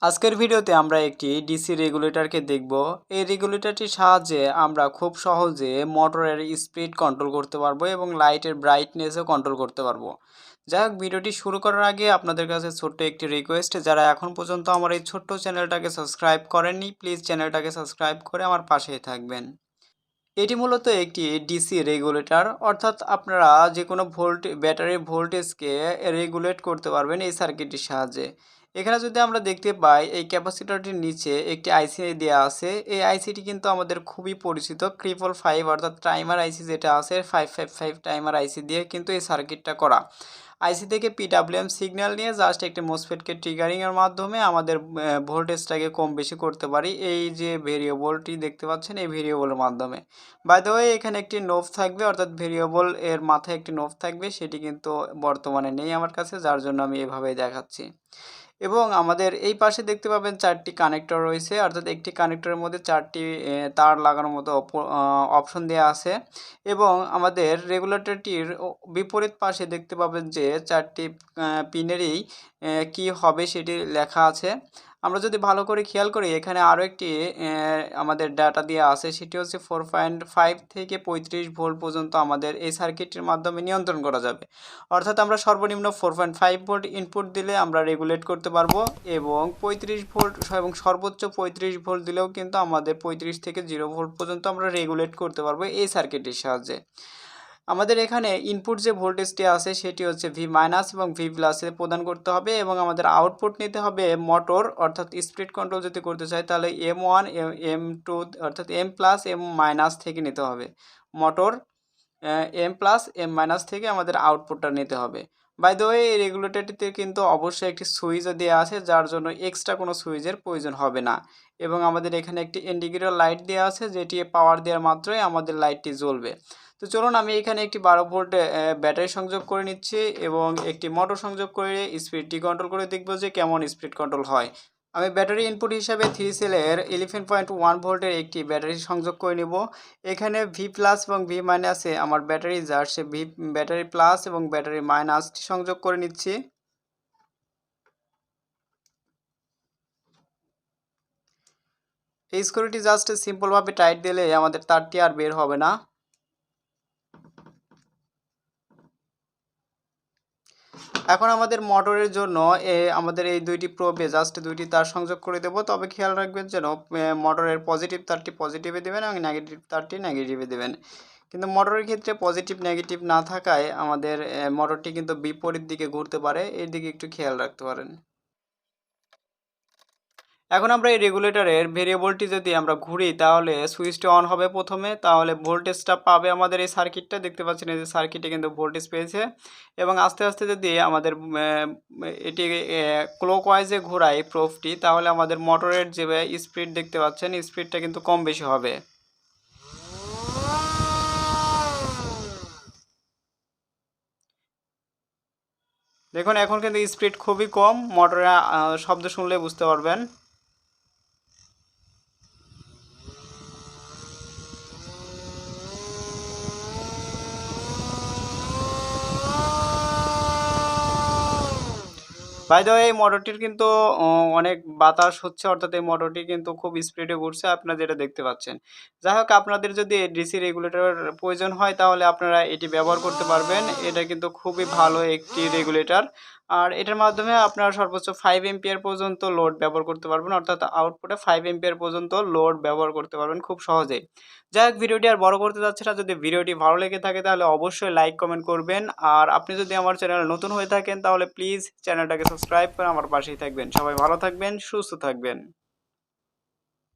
আজকের ভিডিওতে আমরা একটি ডিসি রেগুলেটরকে দেখব। এই রেগুলেটরটির সাহায্যে আমরা খুব সহজে মোটরের স্পিড কন্ট্রোল করতে পারবো এবং লাইটের ব্রাইটনেসও কন্ট্রোল করতে পারবো। যাই হোক, ভিডিওটি শুরু করার আগে আপনাদের কাছে ছোট্ট একটি রিকোয়েস্ট, যারা এখন পর্যন্ত আমার এই ছোট্ট চ্যানেলটাকে সাবস্ক্রাইব করেননি, প্লিজ চ্যানেলটাকে সাবস্ক্রাইব করে আমার পাশেই থাকবেন। এটি মূলত একটি ডিসি রেগুলেটর, অর্থাৎ আপনারা যে কোনো ব্যাটারির ভোল্টেজকে রেগুলেট করতে পারবেন এই সার্কিটটির সাহায্যে। এখানে যদি আমরা দেখতে পাই, এই ক্যাপাসিটরটির নিচে একটি আইসি দেওয়া আছে। এই আইসিটি কিন্তু আমাদের খুবই পরিচিত, 555 অর্থাৎ টাইমার আইসি যেটা আছে 555 টাইমার আইসি দিয়ে কিন্তু এই সার্কিটটা করা। আইসি থেকে পিডাব্লিউএম সিগন্যাল নিয়ে জাস্ট একটি মোসফেটকে ট্রিগারিংয়ের মাধ্যমে আমাদের ভোল্টেজটাকে কম বেশি করতে পারি। এই যে ভেরিয়েবলটি দেখতে পাচ্ছেন, এই ভেরিয়েবলের মাধ্যমে। বাই দ্য ওয়ে, এখানে একটি নোব থাকবে, অর্থাৎ ভেরিয়েবল এর মাথায় একটি নোব থাকবে, সেটি কিন্তু বর্তমানে নেই আমার কাছে, যার জন্য আমি এভাবেই দেখাচ্ছি। এবং আমাদের এই পাশে দেখতে পাবেন 4টি কানেক্টর রয়েছে, অর্থাৎ একটি কানেক্টরের মধ্যে 4টি তার লাগানোর মতো অপশন দেওয়া আছে। এবং আমাদের রেগুলেটরটির বিপরীত পাশে দেখতে পাবেন যে 4টি পিনেরই কি হবে সেটি লেখা আছে। আমরা যদি ভালো করে খেয়াল করি, এখানে আরও একটি আমাদের ডাটা দেওয়া আছে, সেটি হচ্ছে 4.5 থেকে 35 ভোল্ট পর্যন্ত আমাদের এই সার্কিটের মাধ্যমে নিয়ন্ত্রণ করা যাবে। অর্থাৎ আমরা সর্বনিম্ন 4.5 ভোল্ট ইনপুট দিলে আমরা রেগুলেট করতে পারবো, এবং 35 ভোল্ট এবং সর্বোচ্চ 35 ভোল্ট দিলেও কিন্তু আমাদের 35 থেকে 0 ভোল্ট পর্যন্ত আমরা রেগুলেট করতে পারবো এই সার্কিটের সাহায্যে। আমাদের এখানে ইনপুট যে ভোল্টেজটি আছে সেটি হচ্ছে ভি মাইনাস এবং ভি প্লাসে প্রদান করতে হবে, এবং আমাদের আউটপুট নিতে হবে মোটর, অর্থাৎ স্পিড কন্ট্রোল যদি করতে চাই তাহলে M1 M2 অর্থাৎ M প্লাস M মাইনাস থেকে নিতে হবে। Motor M plus M minus থেকে আমাদের আউটপুটটা নিতে হবে। বাই দ্য ওয়ে, এই রেগুলেটরটিতে কিন্তু অবশ্যই একটি সুইচও দেওয়া আছে, যার জন্য এক্সট্রা কোনো সুইচের প্রয়োজন হবে না। এবং আমাদের এখানে একটি ইন্ডিকেটর লাইট দেওয়া আছে, যেটি পাওয়ার দেওয়ার মাত্রই আমাদের লাইটটি জ্বলবে। তো চলুন, আমি এখানে একটি 12 ভোল্ট ব্যাটারি সংযোগ করে নিচ্ছি এবং একটি মোটর সংযোগ করে স্পিডটি কন্ট্রোল করে দেখব যে কেমন স্পিড কন্ট্রোল হয়। আমি ব্যাটারি ইনপুট হিসাবে 3 সেলের 11.1 ভোল্টের একটি ব্যাটারি সংযোগ করে নেব। এখানে ভি প্লাস এবং ভি মাইনাসে আমার ব্যাটারি যার সে ব্যাটারি প্লাস এবং ব্যাটারি মাইনাসটি সংযোগ করে নিচ্ছি। এই স্ক্রুটি জাস্ট সিম্পলভাবে টাইট দিলে আমাদের তারটি আর বের হবে না। এখন আমাদের মোটরের জন্য আমাদের এই দুইটি প্রোবে জাস্ট দুইটি তার সংযোগ করে দেব। তবে খেয়াল রাখবেন যেন মোটরের পজিটিভ তারটি পজিটিভে দেবেন এবং নেগেটিভ তারটি নেগেটিভে দেবেন। কিন্তু মোটরের ক্ষেত্রে পজিটিভ নেগেটিভ না থাকায় আমাদের মোটরটি কিন্তু বিপরীত দিকে ঘুরতে পারে, এই দিকে একটু খেয়াল রাখতে পারেন। এখন আমরা এই রেগুলেটরের ভেরিয়েবলটি যদি আমরা ঘুরি, তাহলে সুইচটি অন হবে প্রথমে, তাহলে ভোল্টেজটা পাবে আমাদের এই সার্কিটটা। দেখতে পাচ্ছেন এই যে সার্কিটে কিন্তু ভোল্টেজ পেয়েছে, এবং আস্তে আস্তে যদি আমাদের এটি ক্লকওয়াইজে ঘোরাই প্রোবটি, তাহলে আমাদের মোটরের যে স্পিড দেখতে পাচ্ছেন, স্পিডটা কিন্তু কম বেশি হবে। দেখুন, এখন কিন্তু স্পিড খুবই কম, মোটরের শব্দ শুনলে বুঝতে পারবেন। বাই দ্য ওয়ে, এই মোটরটির কিন্তু অনেক বাতাস হচ্ছে, অর্থাৎ এই মোটরটি কিন্তু খুব স্পিডে ঘুরছে, আপনারা যেটা দেখতে পাচ্ছেন। যাই হোক, আপনাদের যদি ডিসি রেগুলেটর প্রয়োজন হয় তাহলে আপনারা এটি ব্যবহার করতে পারবেন। এটা কিন্তু খুবই ভালো একটি রেগুলেটর, আর এটার মাধ্যমে আপনারা সর্বোচ্চ 5 এম্পিয়ার পর্যন্ত লোড ব্যবহার করতে পারবেন, অর্থাৎ আউটপুটে 5 এম্পিয়ার পর্যন্ত লোড ব্যবহার করতে পারবেন খুব সহজেই। যাই হোক, ভিডিওটি আর বড় করতে যাচ্ছে না। যদি ভিডিওটি ভালো লেগে থাকে তাহলে অবশ্যই লাইক কমেন্ট করবেন, আর আপনি যদি আমার চ্যানেল নতুন হয়ে থাকেন তাহলে প্লিজ চ্যানেলটাকে সাবস্ক্রাইব করে আমার পাশেই থাকবেন। সবাই ভালো থাকবেন, সুস্থ থাকবেন।